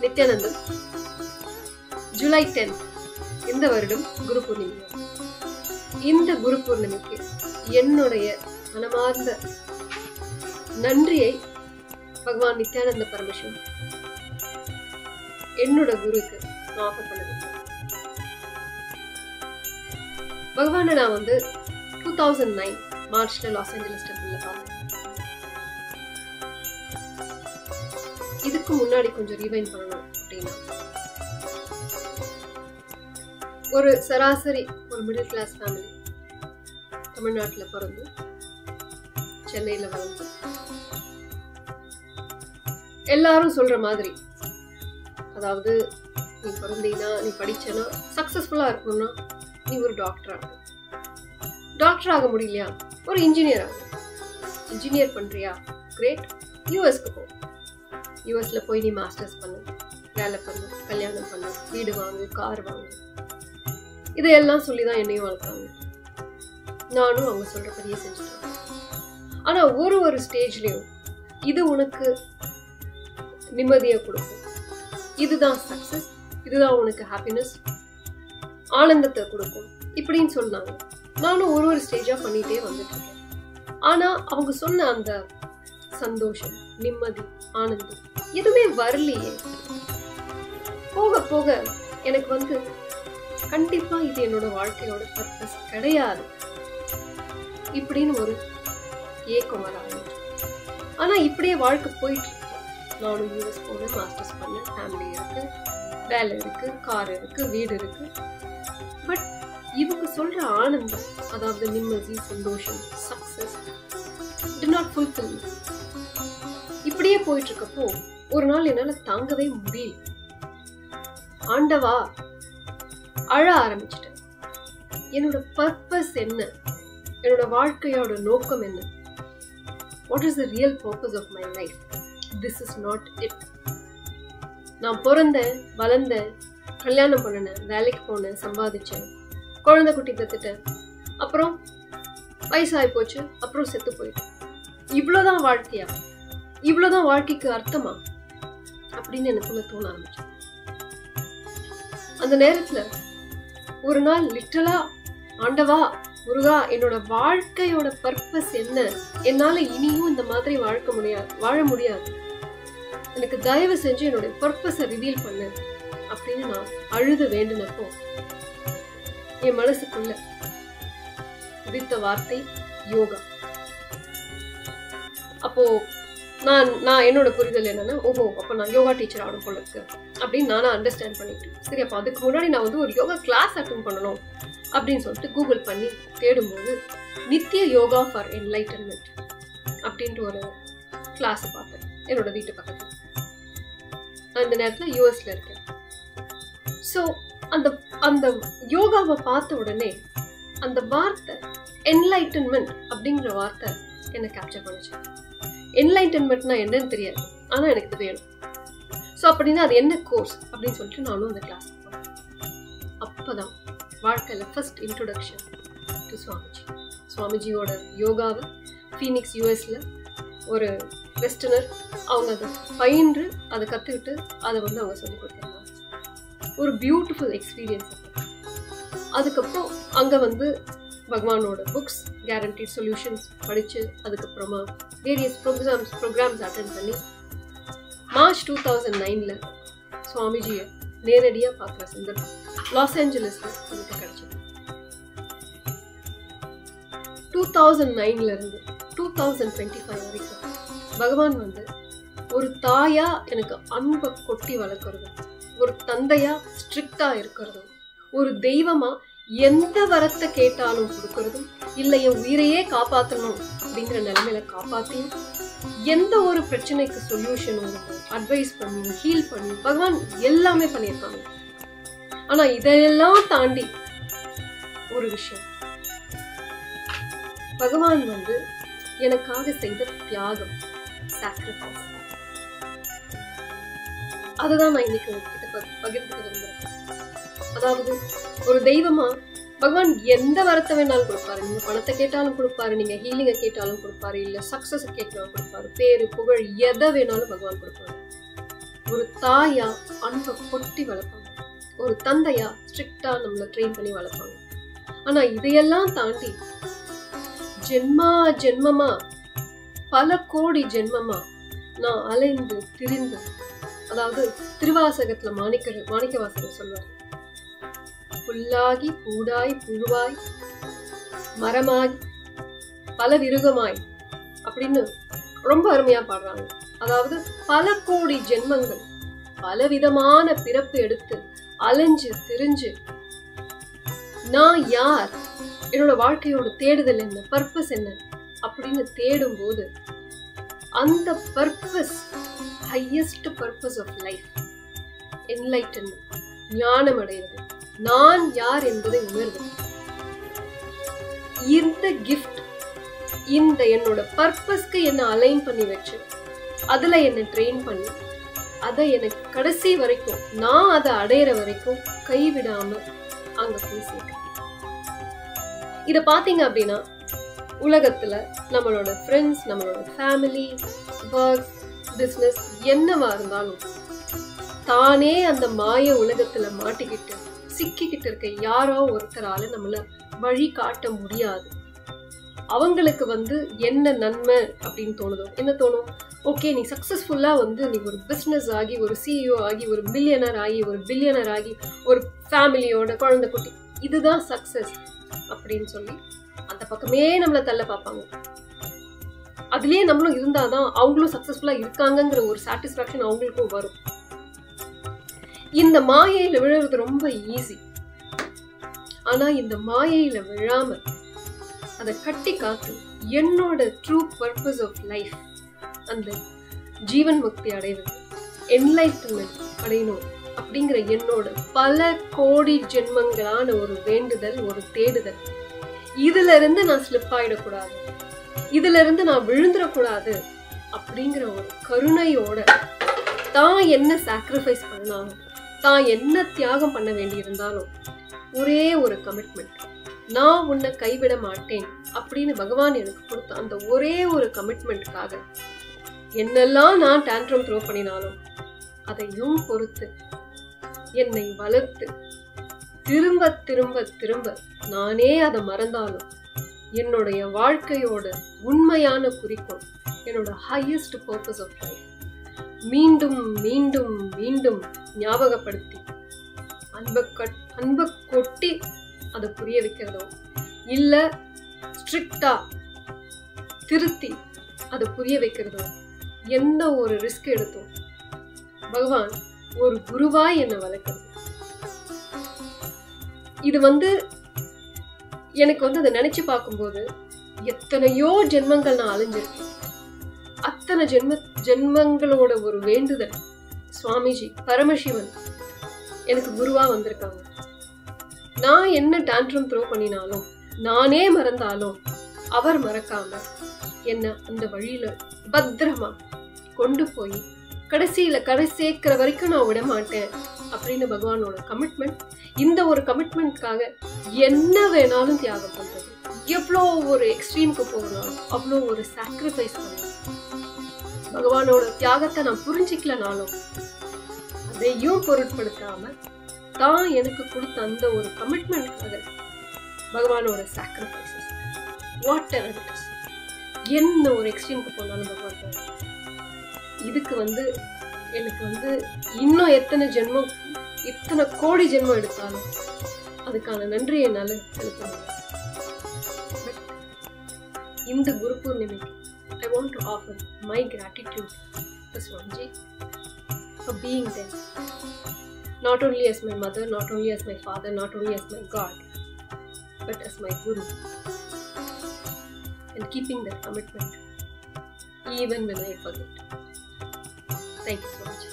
நித்யானந்தன். ஜூலை 10 இந்த வருடம் குரு பூர்ணிமை. இந்த குரு பூர்ணிமைக்கு என்னுடைய மனமார்ந்த நன்றியை பகவான் நித்யானந்த பரமசிவன் என்னோட குருக்கு நான் ஆஃபர் பண்ண விரும்புறேன். பகவானை நான் 2009 மார்ச்ல லாஸ் ஏஞ்சலஸ் டெம்பிள்ல பார்த்தேன். இதுக்கு முன்னாடி கொஞ்சம் ரீவைண்ட் பண்ணணும் அப்படின்னா, ஒரு சராசரி ஒரு மிடில் கிளாஸ் ஃபேமிலி, தமிழ்நாட்டில் பிறந்து சென்னையில் வளர்ந்து, எல்லாரும் சொல்ற மாதிரி, அதாவது நீ பிறந்தீங்கன்னா நீ படிச்சனா சக்சஸ்ஃபுல்லா இருக்கணும்னா நீ ஒரு டாக்டர் ஆகும். டாக்டர் ஆக முடியலையா ஒரு இன்ஜினியர் ஆகும். இன்ஜினியர் பண்றியா கிரேட், யூஎஸ்க்கு போ. யூஎஸ்ல போய் நீ மாஸ்டர்ஸ் பண்ணு, வேலை பண்ணு, கல்யாணம் பண்ணு, வீடு வாங்கு, கார் வாங்கு. இதையெல்லாம் சொல்லிதான் என்னையும் வளர்த்தாங்க. நானும் அவங்க சொல்றபடியே செஞ்சுட்டேன். ஆனா ஒரு ஸ்டேஜ்லயும் இது உனக்கு நிம்மதியை கொடுக்கும், இதுதான் சக்சஸ், இதுதான் உனக்கு ஹாப்பினஸ், ஆனந்தத்தை கொடுக்கும் இப்படின்னு சொன்னாங்க. நானும் ஒரு ஸ்டேஜா பண்ணிட்டே வந்துட்டு இருக்கேன். ஆனா அவங்க சொன்ன அந்த சந்தோஷம், நிம்மதி, ஆனந்தம் எதுவுமே வரலையே. போக போக எனக்கு கண்டிப்பா இது என்னோட வாழ்க்கையோட பர்பஸ் கிடையாது இப்படின்னு ஒரு ஏக்கம் வர ஆரம்பிச்சு. ஆனா இப்படியே வாழ்க்கை போயிட்டு இருக்கு. நானும் யூஎஸ் போனேன், மாஸ்டர்ஸ் பண்ணேன், ஃபேமிலி இருக்கு, வேலை இருக்கு, கார் இருக்கு, வீடு இருக்கு. பட் இவங்க சொல்ற ஆனந்தம், அதாவது நிம்மதி, சந்தோஷம், success did not fulfill me. இப்படியே போயிட்டு இருக்கப்போ ஒரு நாள் என்னால தாங்கவே முடியல. ஆண்டவா, அழ ஆரம்பிச்சிட்டேன். என்னோட பர்பஸ் என்ன, என்னோட வாழ்க்கையோட நோக்கம் என்ன? What is the real purpose of my life? This is not it. நான் பிறந்தேன், வளர்ந்தேன், கல்யாணம் பண்ணினேன், வேலைக்கு போனேன், சம்பாதிச்சேன், குழந்தை குட்டி பெத்துட்டேன், அப்புறம் வயசாகி போச்சு, அப்புறம் செத்து போயிட்டேன். இவ்வளவுதான் வாழ்க்கையா? இவ்வளவுதான் வாழ்க்கைக்கு அர்த்தமா அப்படின்னு எனக்குள்ள தோண ஆரம்பிச்சு. அந்த நேரத்துல ஒரு நாள் லிட்டரலா, ஆண்டவா, முருகா, என்னோட வாழ்க்கையோட பர்பஸ் என்ன? என்னால இனியும் இந்த மாதிரி வாழ முடியாது. எனக்கு தயவு செஞ்சு என்னோட பர்பஸை ரிவீல் பண்ணு அப்படின்னு நான் அழுது வேண்டினப்போ என் மனசுக்குள்ள உதித்த வார்த்தை யோகா. அப்போ நான் என்னோட புரிதல் என்னன்னா, ஓஹோ, அப்ப நான் யோகா டீச்சர் ஆகணும் போல இருக்கு அப்படின்னு நானும் அண்டர்ஸ்டாண்ட் பண்ணிட்டேன். சரி, அப்போ அதுக்கு முன்னாடி நான் ஒரு யோகா கிளாஸ் அட்டெண்ட் பண்ணணும் அப்படின்னு சொல்லிட்டு கூகுள் பண்ணி தேடும்போது நித்திய யோகா ஃபார் என்லைட்டன்மெண்ட் அப்படின்ட்டு ஒரு கிளாஸ் பார்த்தேன் என்னோட வீட்டு பக்கத்துல. நான் இந்த நேரத்துல யூஎஸ்ல இருக்கேன். ஸோ அந்த யோகாவை பார்த்த உடனே அந்த வார்த்தை என்லைட்டன்மெண்ட் அப்படிங்கிற வார்த்தை என்னை கேப்சர் பண்ணுச்சு. என்லைட்டன்மெண்ட்னா என்னன்னு தெரியாது, ஆனா எனக்கு இது வேணும். ஸோ அப்படின்னா அது என்ன கோர்ஸ் அப்படின்னு சொல்லிட்டு நானும் அந்த கிளாஸ் போனேன். அப்பதான் வாழ்க்கையில ஃபர்ஸ்ட் இன்ட்ரோடக்ஷன் டு சுவாமிஜியோட யோகாவை ஃபீனிக்ஸ் யூஎஸ்ல ஒரு வெஸ்டர்னர் அவங்க அதை பயின்று அதை கற்றுக்கிட்டு அதை அவங்க சொல்லி கொடுத்தாங்க. ஒரு பியூட்டிஃபுல் எக்ஸ்பீரியன்ஸ். அதுக்கப்புறம் அங்கே பகவானோட புக்ஸ், கேரண்டீட் சொல்யூஷன்ஸ் படித்து, அதுக்கப்புறமா வேரியஸ் ப்ரோக்ராம்ஸ் அட்டென்ட் பண்ணி மார்ச் 2009 சுவாமிஜியை நேரடியாக பார்க்குற சந்தர்ப்பம் லாஸ் ஏஞ்சலஸ்ல எனக்கு கிடைச்சது. 2009 இருந்து 2025 வரைக்கும் பகவான் ஒரு தாயா எனக்கு அன்பை கொட்டி வளர்க்கறதும், ஒரு தந்தையா ஸ்ட்ரிக்டா இருக்கிறதும், ஒரு தெய்வமா எந்த வரத்தை கேட்டாலும் கொடுக்கறதும், இல்லை என் உயிரையே காப்பாற்றணும் அப்படிங்கிற நிலைமையில காப்பாத்தியும், எந்த ஒரு பிரச்சனைக்கு சொல்யூஷனும் அட்வைஸ் பண்ணி ஹீல் பண்ணி பகவான் எல்லாமே பண்ணியிருக்காங்க. ஆனா இதெல்லாம் தாண்டி ஒரு விஷயம், பகவான் எனக்காக செய்த தியாகம், சாக்ரிஃபைஸ். அதுதான் நான் இன்னைக்கு உங்ககிட்ட பகிர்ந்துக்க விரும்புறேன். அதாவது ஒரு தெய்வமா பகவான் எந்த வரத்தை வேணாலும் கொடுப்பாரு. நீங்க பணத்தை கேட்டாலும் கொடுப்பாரு, நீங்க ஹீலிங்க கேட்டாலும் கொடுப்பாரு, இல்ல சக்சஸ் கேட்டாலும் கொடுப்பாரு, பேரு புகழ் எதை வேணாலும் பகவான் கொடுப்பாரு. ஒரு தாயா அன்பை கொட்டி வளர்ப்பாங்க, ஒரு தந்தையா ஸ்ட்ரிக்டா நம்மளை ட்ரெயின் பண்ணி வளர்ப்பாங்க. ஆனா இதையெல்லாம் தாண்டி ஜென்மா ஜென்மமா பல கோடி ஜென்மமா நான் அலைந்து திரிந்து, அதாவது திருவாசகத்துல மாணிக்கவாசகர் சொல்வார், புல்லாகி பூடாய் புழுவாய் மரமாகி பல விருகமாய் அப்படின்னு ரொம்ப அருமையா பாடுறாங்க. அதாவது பல கோடி ஜென்மங்கள் பலவிதமான பிறப்பு எடுத்து அலைஞ்சு திரிஞ்சு நான் யார், என்னோட வாழ்க்கையோட தேடுதல் என்ன, பர்பஸ் என்ன அப்படின்னு தேடும் போது அந்த purpose, highest purpose of life, enlightenment, ஞானம் அடைவது, நான் யார் என்பதை உணர்வது. இந்த கிஃப்ட், இந்த என்னோட பர்பஸ்க்கு என்ன அலைன் பண்ணி வச்சு அதுல என்ன ட்ரெயின் பண்ணி அதை எனக்கு கடைசி வரைக்கும் நான் அதை அடையிற வரைக்கும் கைவிடாம அங்க போய் சேர்க்க. இத பாத்தீங்க அப்படின்னா உலகத்துல நம்மளோட ஃப்ரெண்ட்ஸ், நம்மளோட ஃபேமிலி, ஒர்க், பிசினஸ் என்னவா இருந்தாலும் தானே அந்த மாய உலகத்துல மாட்டிக்கிட்டு சிக்கிக்கிட்டு இருக்க யாரோ ஒருத்தரால நம்மள வழி காட்ட முடியாது. அவங்களுக்கு என்ன நன்மை அப்படின்னு தோணுதோ, என்ன தோணும், ஓகே நீ சக்சஸ்ஃபுல்லா நீ ஒரு பிசினஸ் ஆகி, ஒரு சிஇஓ ஆகி, ஒரு மில்லியனர் ஆகி, ஒரு பில்லியனர் ஆகி, ஒரு ஃபேமிலியோட குழந்தை குட்டி, இதுதான் சக்சஸ் அப்படின்னு சொல்லி அந்த பக்கமே நம்மள தள்ள பார்ப்பாங்க. அதுலயே நம்மளும் இருந்தாதான் அவங்களும் சக்சஸ்ஃபுல்லா இருக்காங்கிற ஒரு சாட்டிஸ்பாக்சன் அவங்களுக்கும் வரும். இந்த மாயையில விழுறது ரொம்ப ஈஸி. ஆனா இந்த மாயையில விழாம அதை கட்டி காத்து என்னோட ட்ரூ பர்பஸ் ஆஃப் லைஃப், அந்த ஜீவன் முக்தி அடைவது, என்லைட்டன்மெண்ட் அடையணும் அப்படிங்கிற என்னோட பல கோடி ஜென்மங்களான ஒரு வேண்டுதல், ஒரு தேடுதல், இதுல இருந்து நான் ஸ்லிப் ஆயிடக்கூடாது, இதுல இருந்து நான் விழுந்துடக்கூடாது அப்படிங்கிற ஒரு கருணையோட தான் என்ன சாக்ரிஃபைஸ் பண்ணாலும், தான் என்ன தியாகம் பண்ண வேண்டி இருந்தாலும் ஒரே ஒரு கமிட்மெண்ட், நான் உன்னை கைவிட மாட்டேன் அப்படின்னு பகவான் எனக்கு கொடுத்த அந்த ஒரே ஒரு கமிட்மெண்ட்காக என்னெல்லாம் நான் டான்ட்ரம் த்ரோ பண்ணினாலும் அதையும் பொறுத்து என்னை வளர்த்து திரும்ப திரும்ப திரும்ப நானே அதை மறந்தாலும் என்னுடைய வாழ்க்கையோட உண்மையான குறிக்கோள், என்னோட ஹையஸ்ட் பர்பஸ் ஆஃப் லைஃப் மீண்டும் மீண்டும் மீண்டும் ஞாபகப்படுத்தி அன்பை கொட்டி அதை புரிய வைக்கிறதோ, இல்ல ஸ்ட்ரிக்டா திருத்தி அதை புரிய வைக்கிறதோ, எந்த ஒரு ரிஸ்க் எடுத்தோம் பகவான் ஒரு குருவாய் என்னை வளர்க்கிறது. இது எனக்கு அதை நினைச்சு பார்க்கும்போது எத்தனையோ ஜென்மங்கள் நான் அலைஞ்சிருக்கேன். அத்தனை ஜென்மங்களோட ஒரு வேண்டுதல் சுவாமிஜி பரமசிவன் எனக்கு குருவா வந்திருக்காங்க. நான் என்ன டான்ட்ரம் த்ரோ பண்ணினாலும், நானே மறந்தாலும் அவர் மறக்காம என்ன அந்த வழியில பத்திரமா கொண்டு போய் கடைசியில சேர்க்கிற வரைக்கும் நான் விட மாட்டேன் அப்படின்னு பகவானோட கமிட்மெண்ட். இந்த ஒரு கமிட்மெண்ட்காக என்ன வேணாலும் தியாகம் பண்றது, எவ்வளோ ஒரு எக்ஸ்ட்ரீமுக்கு போகணும், அவ்வளோ ஒரு சாக்ரிஃபைஸ் பண்ணணும். பகவானோட தியாகத்தை நான் புரிஞ்சிக்கலனாலும் அதையும் பொருட்படுத்தாம தான் எனக்கு கொடுத்த அந்த ஒரு கமிட்மெண்ட்காக பகவானோட sacrifices what ever it is, என்ன ஒரு எக்ஸ்ட்ரீமுக்கு போனாலும் பகவான் இதுக்கு எனக்கு இன்னும் எத்தனை கோடி ஜென்மம் எடுத்தாலும் அதுக்கான நன்றி என்னால செலுத்த முடியும். இந்த குரு பூர்ணிமைக்கு I want to offer my gratitude to Swamiji for being there, not only as my mother, not only as my father, not only as my God, but as my Guru, and keeping that commitment even when I forget. Thank you so much.